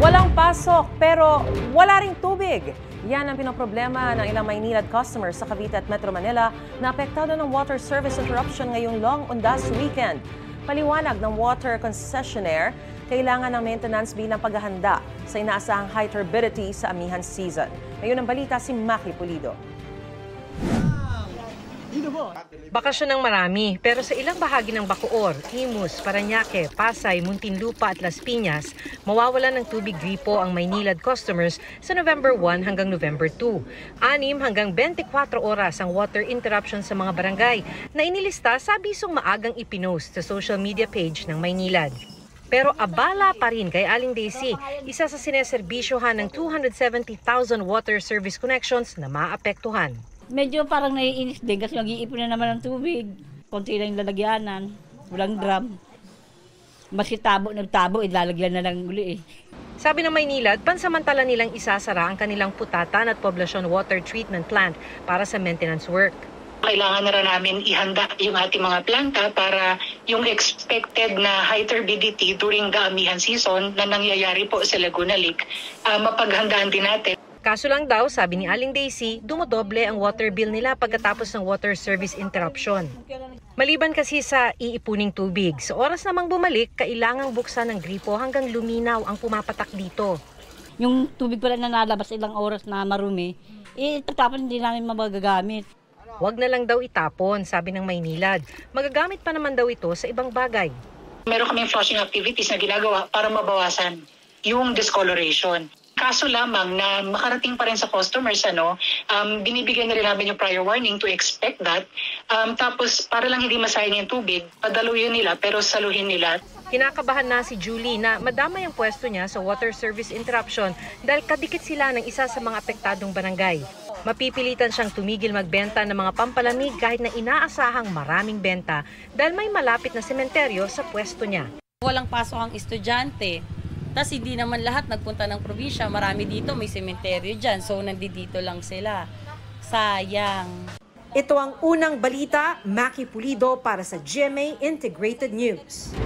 Walang pasok pero wala ring tubig. Yan ang pinoproblema ng ilang Maynilad customers sa Cavite at Metro Manila na apektado ng water service interruption ngayong Long Undas weekend. Paliwanag ng water concessionaire, kailangan ng maintenance bilang paghahanda sa inaasahang high turbidity sa amihan season. Ngayon ang balita si Maki Pulido. Bakasyon ng marami, pero sa ilang bahagi ng Bacoor, Imus, Parañaque, Pasay, Muntinlupa at Las Piñas, mawawalan ng tubig gripo ang Maynilad customers sa November 1 hanggang November 2. 6 hanggang 24 oras ang water interruption sa mga barangay na inilista sa abisong maagang ipinost sa social media page ng Maynilad. Pero abala pa rin kay Aling Daisy, isa sa sineserbisyohan ng 270,000 water service connections na maapektuhan. Medyo parang naiinis din kasi mag-iipon na naman ng tubig. Konti lang yung lalagyanan, walang drum. Maski nagtabo, ilalagyan na lang uli eh. Sabi ng Maynilad, pansamantala nilang isasara ang kanilang Putatan at Poblacion Water Treatment Plant para sa maintenance work. Kailangan na rin namin ihanda yung ating mga planta para yung expected na high turbidity during the amihan season na nangyayari po sa Laguna Lake, mapaghandaan din natin. Kaso lang daw, sabi ni Aling Daisy, dumodoble ang water bill nila pagkatapos ng water service interruption. Maliban kasi sa iipuning tubig, sa oras namang bumalik, kailangang buksan ng gripo hanggang luminaw ang pumapatak dito. Yung tubig pala na nalabas ilang oras na marumi, tapos hindi namin mabagagamit. Huwag na lang daw itapon, sabi ng Maynilad. Magagamit pa naman daw ito sa ibang bagay. Meron kaming flushing activities na ginagawa para mabawasan yung discoloration. Kaso lamang na makarating pa rin sa customers, binibigyan na rin namin yung prior warning to expect that. Tapos para lang hindi masayang yung tubig, padaluyin nila pero saluhin nila. Kinakabahan na si Julie na madamay ang pwesto niya sa water service interruption dahil kadikit sila ng isa sa mga apektadong barangay. Mapipilitan siyang tumigil magbenta ng mga pampalamig kahit na inaasahang maraming benta dahil may malapit na sementeryo sa pwesto niya. Walang pasok ang estudyante. Tapos hindi naman lahat nagpunta ng probinsya. Marami dito, may sementeryo dyan. So nandito lang sila. Sayang. Ito ang unang balita, Maki Pulido para sa GMA Integrated News.